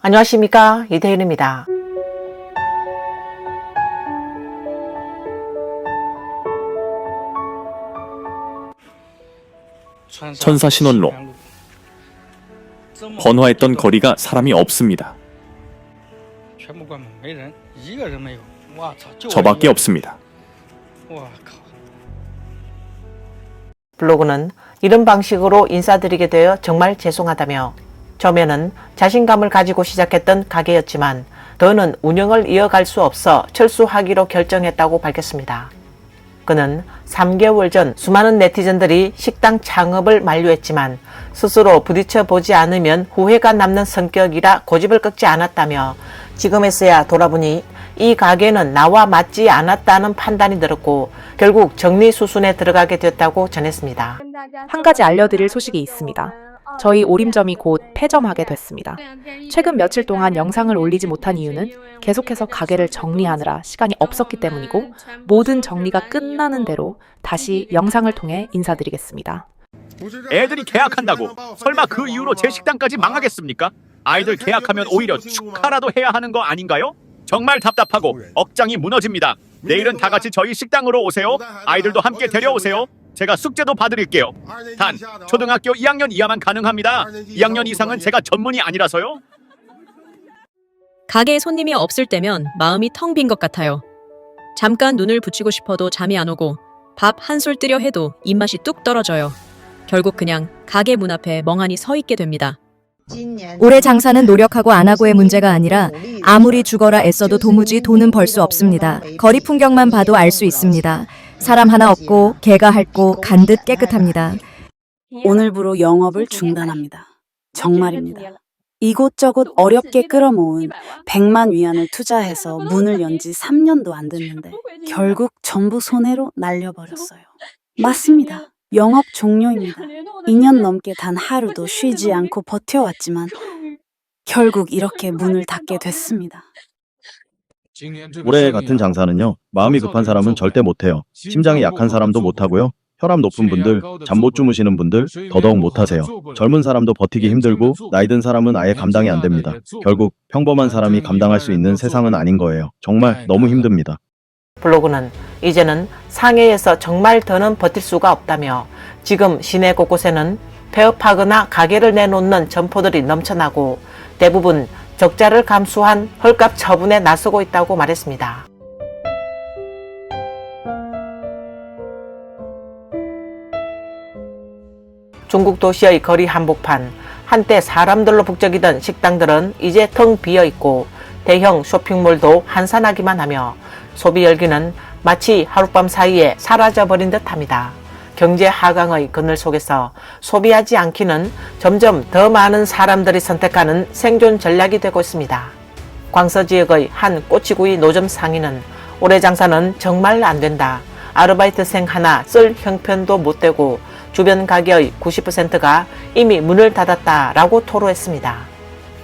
안녕하십니까, 이태윤입니다. 천사 신원로. 번화했던 거리가 사람이 없습니다. 저밖에 없습니다. 블로그는 이런 방식으로 인사드리게 되어 정말 죄송하다며, 처음에는 자신감을 가지고 시작했던 가게였지만 더는 운영을 이어갈 수 없어 철수하기로 결정했다고 밝혔습니다. 그는 3개월 전 수많은 네티즌들이 식당 창업을 만류했지만 스스로 부딪혀 보지 않으면 후회가 남는 성격이라 고집을 꺾지 않았다며, 지금에서야 돌아보니 이 가게는 나와 맞지 않았다는 판단이 들었고 결국 정리수순에 들어가게 됐다고 전했습니다. 한 가지 알려드릴 소식이 있습니다. 저희 오림점이 곧 폐점하게 됐습니다. 최근 며칠 동안 영상을 올리지 못한 이유는 계속해서 가게를 정리하느라 시간이 없었기 때문이고, 모든 정리가 끝나는 대로 다시 영상을 통해 인사드리겠습니다. 애들이 계약한다고 설마 그 이후로 제 식당까지 망하겠습니까? 아이들 계약하면 오히려 축하라도 해야 하는 거 아닌가요? 정말 답답하고 억장이 무너집니다. 내일은 다 같이 저희 식당으로 오세요. 아이들도 함께 데려오세요. 제가 숙제도 봐드릴게요. 단 초등학교 2학년 이하만 가능합니다. 2학년 이상은 제가 전문이 아니라서요. 가게에 손님이 없을 때면 마음이 텅 빈 것 같아요. 잠깐 눈을 붙이고 싶어도 잠이 안 오고 밥 한술 뜨려 해도 입맛이 뚝 떨어져요. 결국 그냥 가게 문 앞에 멍하니 서 있게 됩니다. 올해 장사는 노력하고 안 하고의 문제가 아니라 아무리 죽어라 애써도 도무지 돈은 벌 수 없습니다. 거리 풍경만 봐도 알 수 있습니다. 사람 하나 없고 개가 핥고 간 듯 깨끗합니다. 오늘부로 영업을 중단합니다. 정말입니다. 이곳저곳 어렵게 끌어모은 100만 위안을 투자해서 문을 연 지 3년도 안 됐는데 결국 전부 손해로 날려버렸어요. 맞습니다. 영업 종료입니다. 2년 넘게 단 하루도 쉬지 않고 버텨왔지만 결국 이렇게 문을 닫게 됐습니다. 올해 같은 장사는요, 마음이 급한 사람은 절대 못해요. 심장이 약한 사람도 못하고요. 혈압 높은 분들, 잠 못 주무시는 분들 더더욱 못하세요. 젊은 사람도 버티기 힘들고 나이 든 사람은 아예 감당이 안 됩니다. 결국 평범한 사람이 감당할 수 있는 세상은 아닌 거예요. 정말 너무 힘듭니다. 블로그는 이제는 상해에서 정말 더는 버틸 수가 없다며, 지금 시내 곳곳에는 폐업하거나 가게를 내놓는 점포들이 넘쳐나고 대부분 적자를 감수한 헐값 처분에 나서고 있다고 말했습니다. 중국 도시의 거리 한복판, 한때 사람들로 북적이던 식당들은 이제 텅 비어있고 대형 쇼핑몰도 한산하기만 하며 소비 열기는 마치 하룻밤 사이에 사라져버린 듯합니다. 경제 하강의 그늘 속에서 소비하지 않기는 점점 더 많은 사람들이 선택하는 생존 전략이 되고 있습니다. 광서 지역의 한 꼬치구이 노점 상인은 올해 장사는 정말 안 된다. 아르바이트생 하나 쓸 형편도 못 되고 주변 가게의 90%가 이미 문을 닫았다라고 토로했습니다.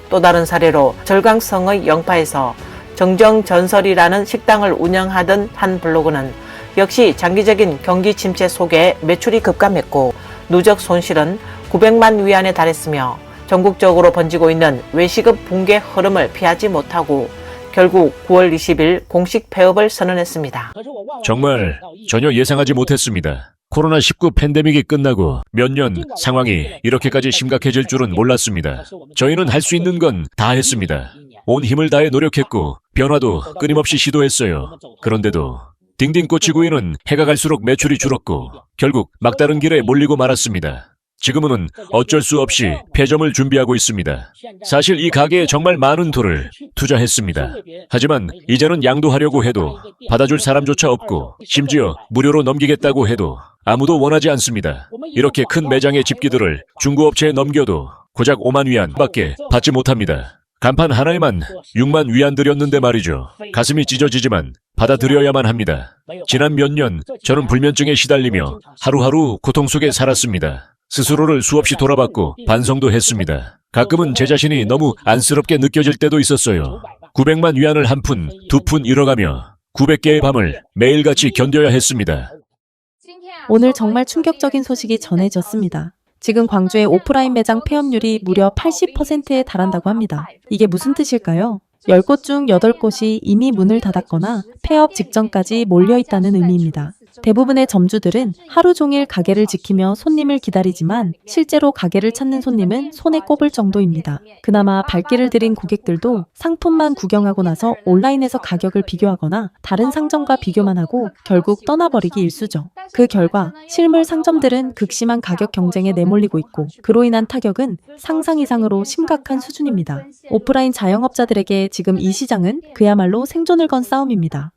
또 다른 사례로 절강성의 영파에서 정정전설이라는 식당을 운영하던 한 블로그는 역시 장기적인 경기 침체 속에 매출이 급감했고 누적 손실은 900만 위안에 달했으며 전국적으로 번지고 있는 외식업 붕괴 흐름을 피하지 못하고 결국 9월 20일 공식 폐업을 선언했습니다. 정말 전혀 예상하지 못했습니다. 코로나19 팬데믹이 끝나고 몇 년 상황이 이렇게까지 심각해질 줄은 몰랐습니다. 저희는 할 수 있는 건 다 했습니다. 온 힘을 다해 노력했고 변화도 끊임없이 시도했어요. 그런데도 딩딩 꼬치구이는 해가 갈수록 매출이 줄었고 결국 막다른 길에 몰리고 말았습니다. 지금은 어쩔 수 없이 폐점을 준비하고 있습니다. 사실 이 가게에 정말 많은 돈을 투자했습니다. 하지만 이제는 양도하려고 해도 받아줄 사람조차 없고 심지어 무료로 넘기겠다고 해도 아무도 원하지 않습니다. 이렇게 큰 매장의 집기들을 중고업체에 넘겨도 고작 5만 위안밖에 받지 못합니다. 간판 하나에만 6만 위안 들였는데 말이죠. 가슴이 찢어지지만 받아들여야만 합니다. 지난 몇 년 저는 불면증에 시달리며 하루하루 고통 속에 살았습니다. 스스로를 수없이 돌아봤고 반성도 했습니다. 가끔은 제 자신이 너무 안쓰럽게 느껴질 때도 있었어요. 900만 위안을 한 푼, 두 푼 잃어가며 900개의 밤을 매일같이 견뎌야 했습니다. 오늘 정말 충격적인 소식이 전해졌습니다. 지금 광주의 오프라인 매장 폐업률이 무려 80%에 달한다고 합니다. 이게 무슨 뜻일까요? 10곳 중 8곳이 이미 문을 닫았거나 폐업 직전까지 몰려있다는 의미입니다. 대부분의 점주들은 하루 종일 가게를 지키며 손님을 기다리지만 실제로 가게를 찾는 손님은 손에 꼽을 정도입니다. 그나마 발길을 들인 고객들도 상품만 구경하고 나서 온라인에서 가격을 비교하거나 다른 상점과 비교만 하고 결국 떠나버리기 일쑤죠. 그 결과 실물 상점들은 극심한 가격 경쟁에 내몰리고 있고 그로 인한 타격은 상상 이상으로 심각한 수준입니다. 오프라인 자영업자들에게 지금 이 시장은 그야말로 생존을 건 싸움입니다.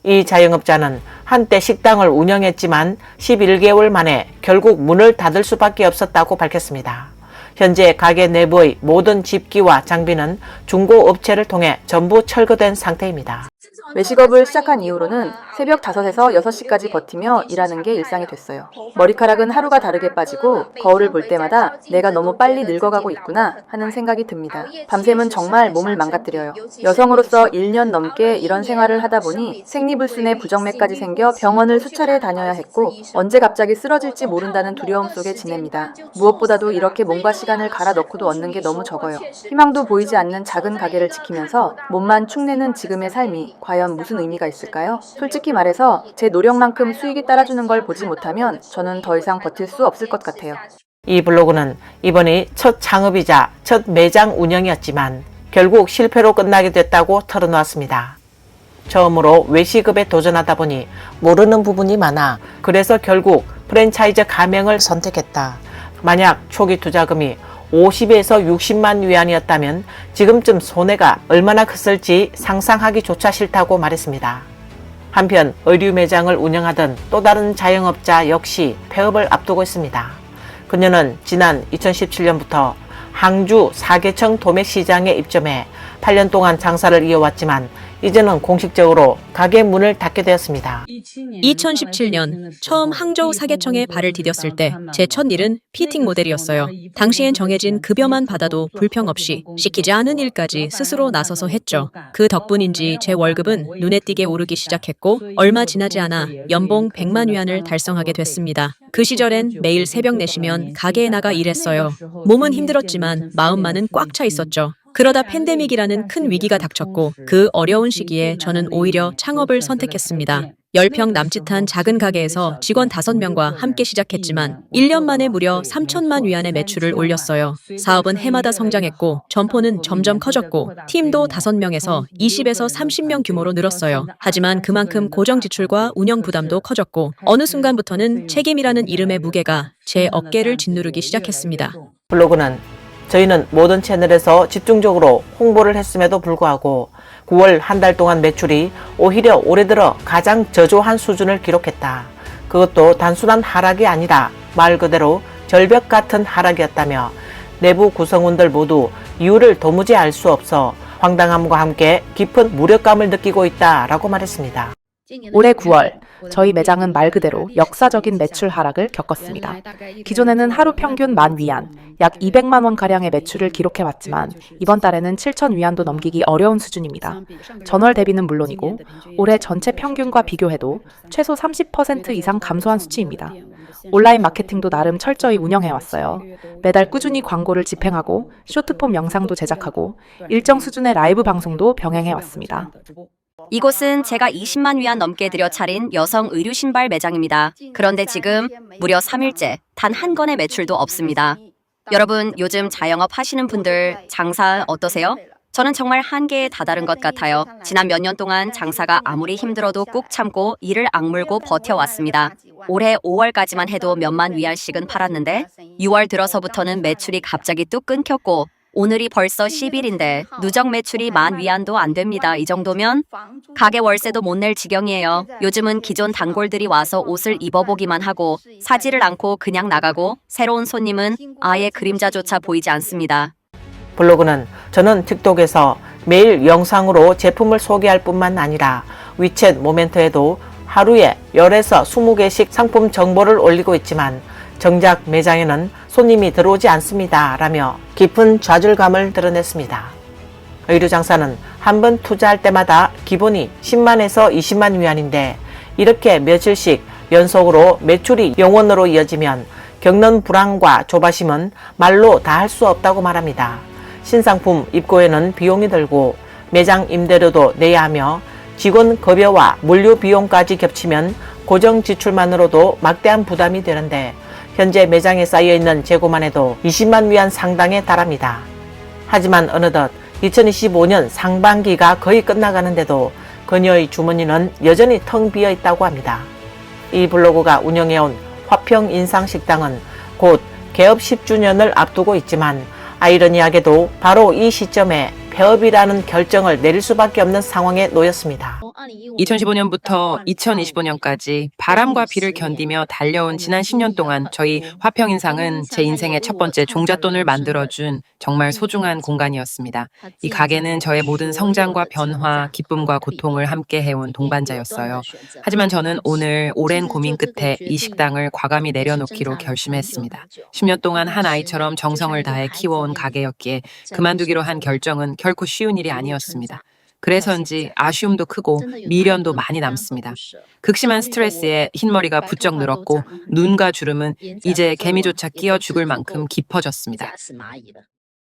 이 자영업자는 한때 식당을 운영했지만 11개월 만에 결국 문을 닫을 수밖에 없었다고 밝혔습니다. 현재 가게 내부의 모든 집기와 장비는 중고업체를 통해 전부 철거된 상태입니다. 외식업을 시작한 이후로는 새벽 5에서 6시까지 버티며 일하는 게 일상이 됐어요. 머리카락은 하루가 다르게 빠지고 거울을 볼 때마다 내가 너무 빨리 늙어가고 있구나 하는 생각이 듭니다. 밤샘은 정말 몸을 망가뜨려요. 여성으로서 1년 넘게 이런 생활을 하다 보니 생리불순에 부정맥까지 생겨 병원을 수차례 다녀야 했고 언제 갑자기 쓰러질지 모른다는 두려움 속에 지냅니다. 무엇보다도 이렇게 몸과 시간을 갈아 넣고도 얻는 게 너무 적어요. 희망도 보이지 않는 작은 가게를 지키면서 몸만 축내는 지금의 삶이 과연 무슨 의미가 있을까요? 솔직히 말해서 제 노력만큼 수익이 따라주는 걸 보지 못하면 저는 더 이상 버틸 수 없을 것 같아요. 이 블로그는 이번이 첫 창업이자 첫 매장 운영이었지만 결국 실패로 끝나게 됐다고 털어놓았습니다. 처음으로 외식업에 도전하다 보니 모르는 부분이 많아 그래서 결국 프랜차이즈 가맹을 선택했다. 만약 초기 투자금이 50에서 60만 위안이었다면 지금쯤 손해가 얼마나 컸을지 상상하기조차 싫다고 말했습니다. 한편 의류 매장을 운영하던 또 다른 자영업자 역시 폐업을 앞두고 있습니다. 그녀는 지난 2017년부터 항주 사계청 도매시장에 입점해 8년 동안 장사를 이어왔지만 이제는 공식적으로 가게 문을 닫게 되었습니다. 2017년 처음 항저우 사계청에 발을 디뎠을 때 제 첫 일은 피팅 모델이었어요. 당시엔 정해진 급여만 받아도 불평 없이 시키지 않은 일까지 스스로 나서서 했죠. 그 덕분인지 제 월급은 눈에 띄게 오르기 시작했고 얼마 지나지 않아 연봉 100만 위안을 달성하게 됐습니다. 그 시절엔 매일 새벽 4시면 가게에 나가 일했어요. 몸은 힘들었지만 마음만은 꽉 차 있었죠. 그러다 팬데믹이라는 큰 위기가 닥쳤고 그 어려운 시기에 저는 오히려 창업을 선택했습니다. 10평 남짓한 작은 가게에서 직원 5명과 함께 시작했지만 1년 만에 무려 3천만 위안의 매출을 올렸어요. 사업은 해마다 성장했고 점포는 점점 커졌고 팀도 5명에서 20에서 30명 규모로 늘었어요. 하지만 그만큼 고정 지출과 운영 부담도 커졌고 어느 순간부터는 책임이라는 이름의 무게가 제 어깨를 짓누르기 시작했습니다. 블로그는 저희는 모든 채널에서 집중적으로 홍보를 했음에도 불구하고 9월 한 달 동안 매출이 오히려 올해 들어 가장 저조한 수준을 기록했다. 그것도 단순한 하락이 아니라 말 그대로 절벽 같은 하락이었다며 내부 구성원들 모두 이유를 도무지 알 수 없어 황당함과 함께 깊은 무력감을 느끼고 있다라고 말했습니다. 올해 9월 저희 매장은 말 그대로 역사적인 매출 하락을 겪었습니다. 기존에는 하루 평균 10,000 위안, 약 200만 원가량의 매출을 기록해왔지만 이번 달에는 7,000 위안도 넘기기 어려운 수준입니다. 전월 대비는 물론이고 올해 전체 평균과 비교해도 최소 30% 이상 감소한 수치입니다. 온라인 마케팅도 나름 철저히 운영해왔어요. 매달 꾸준히 광고를 집행하고 쇼트폼 영상도 제작하고 일정 수준의 라이브 방송도 병행해왔습니다. 이곳은 제가 20만 위안 넘게 들여 차린 여성 의류 신발 매장입니다. 그런데 지금 무려 3일째 단 한 건의 매출도 없습니다. 여러분, 요즘 자영업 하시는 분들 장사 어떠세요? 저는 정말 한계에 다다른 것 같아요. 지난 몇 년 동안 장사가 아무리 힘들어도 꾹 참고 이를 악물고 버텨왔습니다. 올해 5월까지만 해도 몇만 위안씩은 팔았는데 6월 들어서부터는 매출이 갑자기 뚝 끊겼고 오늘이 벌써 10일인데 누적 매출이 10,000 위안도 안 됩니다. 이 정도면 가게 월세도 못 낼 지경이에요. 요즘은 기존 단골들이 와서 옷을 입어보기만 하고 사지를 않고 그냥 나가고 새로운 손님은 아예 그림자조차 보이지 않습니다. 블로그는 저는 틱톡에서 매일 영상으로 제품을 소개할 뿐만 아니라 위챗 모멘트에도 하루에 10에서 20개씩 상품 정보를 올리고 있지만 정작 매장에는 손님이 들어오지 않습니다. 라며 깊은 좌절감을 드러냈습니다. 의류 장사는 한 번 투자할 때마다 기본이 10만에서 20만 위안인데 이렇게 며칠씩 연속으로 매출이 0원으로 이어지면 겪는 불안과 조바심은 말로 다 할 수 없다고 말합니다. 신상품 입고에는 비용이 들고 매장 임대료도 내야 하며 직원 급여와 물류 비용까지 겹치면 고정 지출만으로도 막대한 부담이 되는데 현재 매장에 쌓여있는 재고만 해도 20만 위안 상당에 달합니다. 하지만 어느덧 2025년 상반기가 거의 끝나가는데도 그녀의 주머니는 여전히 텅 비어 있다고 합니다. 이 블로그가 운영해온 화평인상식당은 곧 개업 10주년을 앞두고 있지만 아이러니하게도 바로 이 시점에 폐업이라는 결정을 내릴 수밖에 없는 상황에 놓였습니다. 2015년부터 2025년까지 바람과 비를 견디며 달려온 지난 10년 동안 저희 화평인상은 제 인생의 첫 번째 종잣돈을 만들어준 정말 소중한 공간이었습니다. 이 가게는 저의 모든 성장과 변화, 기쁨과 고통을 함께 해온 동반자였어요. 하지만 저는 오늘 오랜 고민 끝에 이 식당을 과감히 내려놓기로 결심했습니다. 10년 동안 한 아이처럼 정성을 다해 키워온 가게였기에 그만두기로 한 결정은 결코 쉬운 일이 아니었습니다. 그래서인지 아쉬움도 크고 미련도 많이 남습니다. 극심한 스트레스에 흰머리가 부쩍 늘었고 눈과 주름은 이제 개미조차 끼어 죽을 만큼 깊어졌습니다.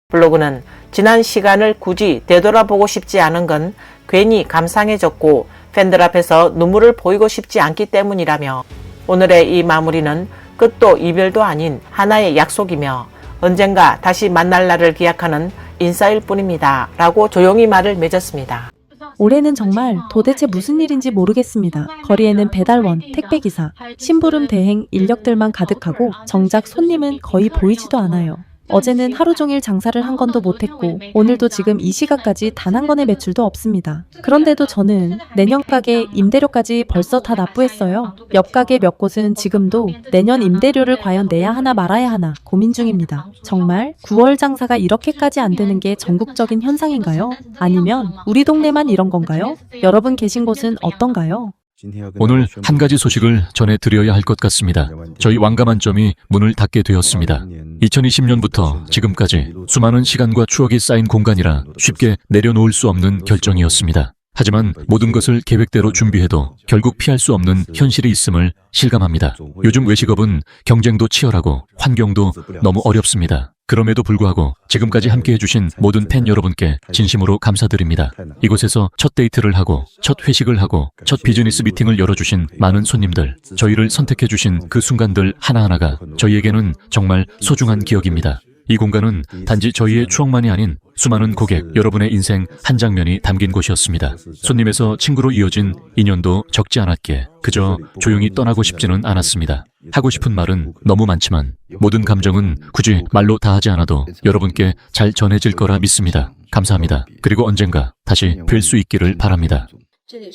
블로그는 지난 시간을 굳이 되돌아보고 싶지 않은 건 괜히 감상해졌고 팬들 앞에서 눈물을 보이고 싶지 않기 때문이라며 오늘의 이 마무리는 끝도 이별도 아닌 하나의 약속이며 언젠가 다시 만날 날을 기약하는 인사일 뿐입니다. 라고 조용히 말을 맺었습니다. 올해는 정말 도대체 무슨 일인지 모르겠습니다. 거리에는 배달원, 택배기사, 심부름 대행 인력들만 가득하고 정작 손님은 거의 보이지도 않아요. 어제는 하루 종일 장사를 한 건도 못했고 오늘도 지금 이 시각까지 단 한 건의 매출도 없습니다. 그런데도 저는 내년 가게 임대료까지 벌써 다 납부했어요. 옆 가게 몇 곳은 지금도 내년 임대료를 과연 내야 하나 말아야 하나 고민 중입니다. 정말 9월 장사가 이렇게까지 안 되는 게 전국적인 현상인가요? 아니면 우리 동네만 이런 건가요? 여러분 계신 곳은 어떤가요? 오늘 한 가지 소식을 전해드려야 할 것 같습니다. 저희 왕가만점이 문을 닫게 되었습니다. 2020년부터 지금까지 수많은 시간과 추억이 쌓인 공간이라 쉽게 내려놓을 수 없는 결정이었습니다. 하지만 모든 것을 계획대로 준비해도 결국 피할 수 없는 현실이 있음을 실감합니다. 요즘 외식업은 경쟁도 치열하고 환경도 너무 어렵습니다. 그럼에도 불구하고 지금까지 함께 해주신 모든 팬 여러분께 진심으로 감사드립니다. 이곳에서 첫 데이트를 하고 첫 회식을 하고 첫 비즈니스 미팅을 열어주신 많은 손님들, 저희를 선택해주신 그 순간들 하나하나가 저희에게는 정말 소중한 기억입니다. 이 공간은 단지 저희의 추억만이 아닌 수많은 고객, 여러분의 인생 한 장면이 담긴 곳이었습니다. 손님에서 친구로 이어진 인연도 적지 않았기에 그저 조용히 떠나고 싶지는 않았습니다. 하고 싶은 말은 너무 많지만 모든 감정은 굳이 말로 다 하지 않아도 여러분께 잘 전해질 거라 믿습니다. 감사합니다. 그리고 언젠가 다시 뵐 수 있기를 바랍니다.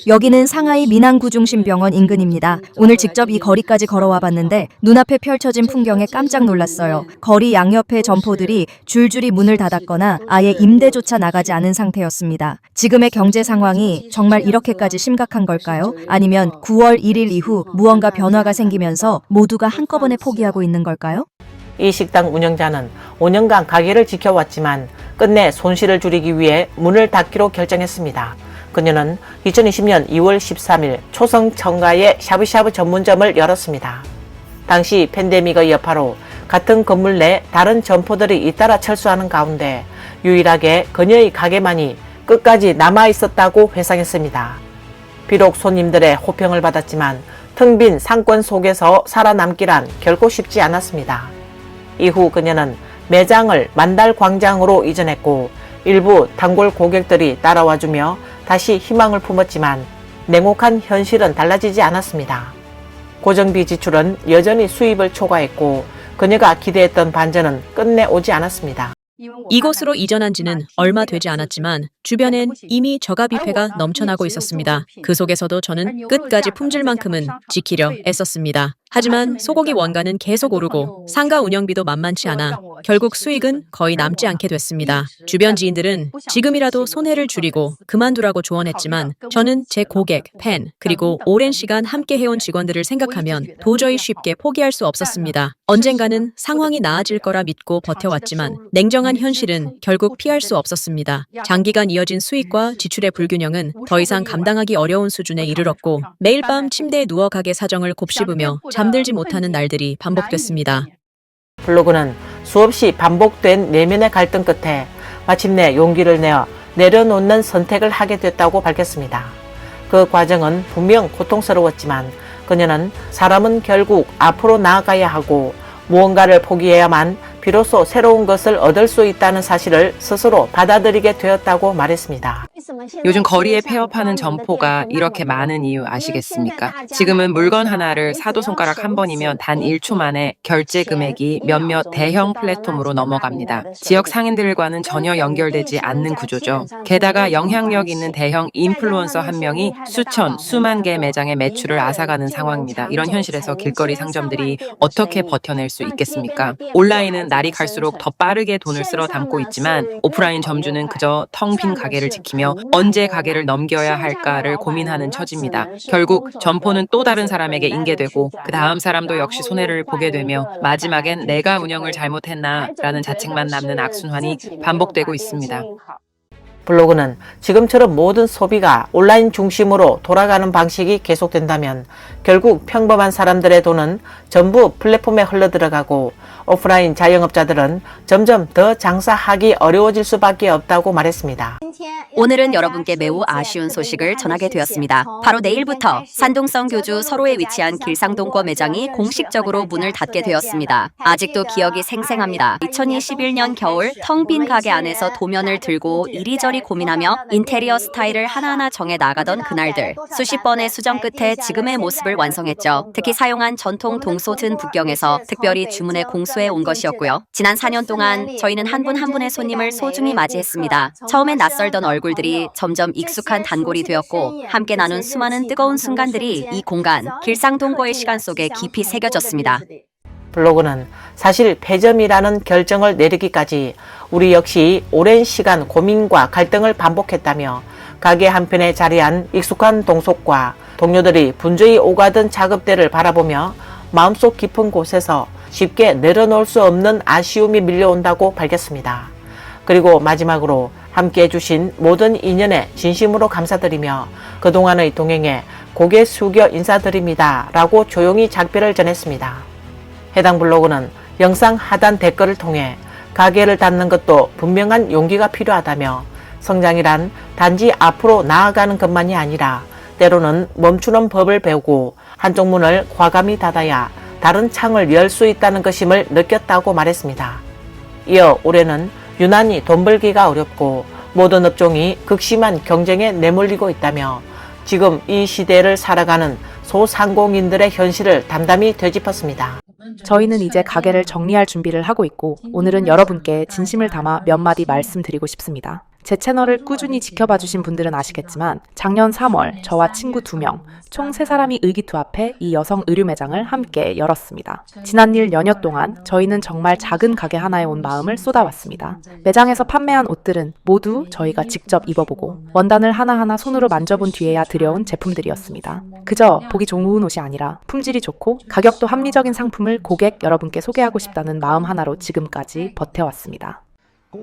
여기는 상하이 민항구중심병원 인근입니다. 오늘 직접 이 거리까지 걸어와 봤는데 눈앞에 펼쳐진 풍경에 깜짝 놀랐어요. 거리 양옆의 점포들이 줄줄이 문을 닫았거나 아예 임대조차 나가지 않은 상태였습니다. 지금의 경제 상황이 정말 이렇게까지 심각한 걸까요? 아니면 9월 1일 이후 무언가 변화가 생기면서 모두가 한꺼번에 포기하고 있는 걸까요? 이 식당 운영자는 5년간 가게를 지켜왔지만 끝내 손실을 줄이기 위해 문을 닫기로 결정했습니다. 그녀는 2020년 2월 13일 초성 청가에 샤브샤브 전문점을 열었습니다. 당시 팬데믹의 여파로 같은 건물 내 다른 점포들이 잇따라 철수하는 가운데 유일하게 그녀의 가게만이 끝까지 남아있었다고 회상했습니다. 비록 손님들의 호평을 받았지만 텅 빈 상권 속에서 살아남기란 결코 쉽지 않았습니다. 이후 그녀는 매장을 만달광장으로 이전했고 일부 단골 고객들이 따라와주며 다시 희망을 품었지만 냉혹한 현실은 달라지지 않았습니다. 고정비 지출은 여전히 수입을 초과했고 그녀가 기대했던 반전은 끝내 오지 않았습니다. 이곳으로 이전한 지는 얼마 되지 않았지만 주변엔 이미 저가 뷔페가 넘쳐나고 있었습니다. 그 속에서도 저는 끝까지 품질만큼은 지키려 애썼습니다. 하지만 소고기 원가는 계속 오르고 상가 운영비도 만만치 않아 결국 수익은 거의 남지 않게 됐습니다. 주변 지인들은 지금이라도 손해를 줄이고 그만두라고 조언했지만 저는 제 고객, 팬, 그리고 오랜 시간 함께 해온 직원들을 생각하면 도저히 쉽게 포기할 수 없었습니다. 언젠가는 상황이 나아질 거라 믿고 버텨왔지만 냉정한 현실은 결국 피할 수 없었습니다. 장기간 이어진 수익과 지출의 불균형은 더 이상 감당하기 어려운 수준에 이르렀고 매일 밤 침대에 누워 가게 사정을 곱씹으며 잠들지 못하는 날들이 반복됐습니다. 블로그는 수없이 반복된 내면의 갈등 끝에 마침내 용기를 내어 내려놓는 선택을 하게 됐다고 밝혔습니다. 그 과정은 분명 고통스러웠지만 그녀는 사람은 결국 앞으로 나아가야 하고 무언가를 포기해야만 비로소 새로운 것을 얻을 수 있다는 사실을 스스로 받아들이게 되었다고 말했습니다. 요즘 거리에 폐업하는 점포가 이렇게 많은 이유 아시겠습니까? 지금은 물건 하나를 사도 손가락 한 번이면 단 1초 만에 결제 금액이 몇몇 대형 플랫폼으로 넘어갑니다. 지역 상인들과는 전혀 연결되지 않는 구조죠. 게다가 영향력 있는 대형 인플루언서 한 명이 수천, 수만 개 매장의 매출을 앗아가는 상황입니다. 이런 현실에서 길거리 상점들이 어떻게 버텨낼 수 있겠습니까? 온라인은 날이 갈수록 더 빠르게 돈을 쓸어 담고 있지만 오프라인 점주는 그저 텅 빈 가게를 지키며 언제 가게를 넘겨야 할까를 고민하는 처지입니다. 결국 점포는 또 다른 사람에게 인계되고 그 다음 사람도 역시 손해를 보게 되며 마지막엔 내가 운영을 잘못했나라는 자책만 남는 악순환이 반복되고 있습니다. 블로그는 지금처럼 모든 소비가 온라인 중심으로 돌아가는 방식이 계속된다면 결국 평범한 사람들의 돈은 전부 플랫폼에 흘러들어가고 오프라인 자영업자들은 점점 더 장사하기 어려워질 수밖에 없다고 말했습니다. 오늘은 여러분께 매우 아쉬운 소식을 전하게 되었습니다. 바로 내일부터 산둥성 교주 서로에 위치한 길상동과 매장이 공식적으로 문을 닫게 되었습니다. 아직도 기억이 생생합니다. 2021년 겨울 텅 빈 가게 안에서 도면을 들고 이리저리 고민하며 인테리어 스타일을 하나하나 정해 나가던 그날들. 수십 번의 수정 끝에 지금의 모습을 완성했죠. 특히 사용한 전통 동소든 북경에서 특별히 주문에 공수해 온 것이었고요. 지난 4년 동안 저희는 한 분 한 분의 손님을 소중히 맞이했습니다. 처음엔 낯설던 얼굴들이 점점 익숙한 단골이 되었고 함께 나눈 수많은 뜨거운 순간들이 이 공간, 길상동거의 시간 속에 깊이 새겨졌습니다. 블로그는 사실 폐점이라는 결정을 내리기까지 우리 역시 오랜 시간 고민과 갈등을 반복했다며 가게 한편에 자리한 익숙한 동속과 동료들이 분주히 오가던 작업대를 바라보며 마음속 깊은 곳에서 쉽게 내려놓을 수 없는 아쉬움이 밀려온다고 밝혔습니다. 그리고 마지막으로 함께 해주신 모든 인연에 진심으로 감사드리며 그동안의 동행에 고개 숙여 인사드립니다 라고 조용히 작별을 전했습니다. 해당 블로그는 영상 하단 댓글을 통해 가게를 닫는 것도 분명한 용기가 필요하다며 성장이란 단지 앞으로 나아가는 것만이 아니라 때로는 멈추는 법을 배우고 한쪽 문을 과감히 닫아야 다른 창을 열 수 있다는 것임을 느꼈다고 말했습니다. 이어 올해는 유난히 돈 벌기가 어렵고 모든 업종이 극심한 경쟁에 내몰리고 있다며 지금 이 시대를 살아가는 소상공인들의 현실을 담담히 되짚었습니다. 저희는 이제 가게를 정리할 준비를 하고 있고 오늘은 여러분께 진심을 담아 몇 마디 말씀드리고 싶습니다. 제 채널을 꾸준히 지켜봐 주신 분들은 아시겠지만 작년 3월 저와 친구 2명, 총 3사람이 의기투합해 이 여성 의류 매장을 함께 열었습니다. 지난 1년여 동안 저희는 정말 작은 가게 하나에 온 마음을 쏟아왔습니다. 매장에서 판매한 옷들은 모두 저희가 직접 입어보고 원단을 하나하나 손으로 만져본 뒤에야 들여온 제품들이었습니다. 그저 보기 좋은 옷이 아니라 품질이 좋고 가격도 합리적인 상품을 고객 여러분께 소개하고 싶다는 마음 하나로 지금까지 버텨왔습니다.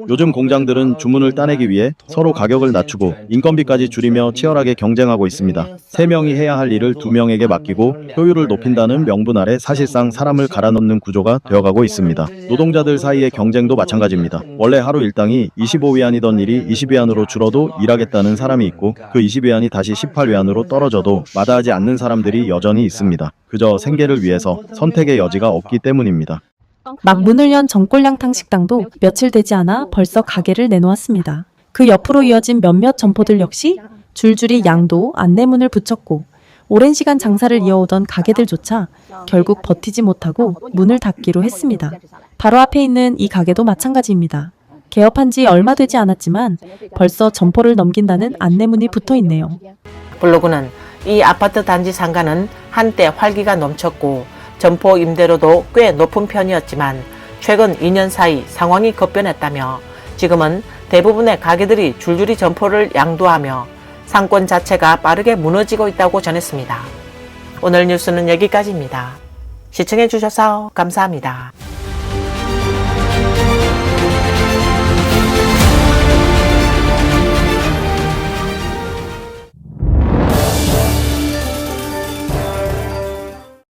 요즘 공장들은 주문을 따내기 위해 서로 가격을 낮추고 인건비까지 줄이며 치열하게 경쟁하고 있습니다. 3명이 해야 할 일을 2명에게 맡기고 효율을 높인다는 명분 아래 사실상 사람을 갈아넣는 구조가 되어가고 있습니다. 노동자들 사이의 경쟁도 마찬가지입니다. 원래 하루 일당이 25위안이던 일이 20위안으로 줄어도 일하겠다는 사람이 있고 그 20위안이 다시 18위안으로 떨어져도 마다하지 않는 사람들이 여전히 있습니다. 그저 생계를 위해서 선택의 여지가 없기 때문입니다. 막 문을 연 정골량탕 식당도 며칠 되지 않아 벌써 가게를 내놓았습니다. 그 옆으로 이어진 몇몇 점포들 역시 줄줄이 양도 안내문을 붙였고 오랜 시간 장사를 이어오던 가게들조차 결국 버티지 못하고 문을 닫기로 했습니다. 바로 앞에 있는 이 가게도 마찬가지입니다. 개업한 지 얼마 되지 않았지만 벌써 점포를 넘긴다는 안내문이 붙어 있네요. 블로그는 이 아파트 단지 상가는 한때 활기가 넘쳤고 점포 임대료도 꽤 높은 편이었지만 최근 2년 사이 상황이 급변했다며 지금은 대부분의 가게들이 줄줄이 점포를 양도하며 상권 자체가 빠르게 무너지고 있다고 전했습니다. 오늘 뉴스는 여기까지입니다. 시청해 주셔서 감사합니다.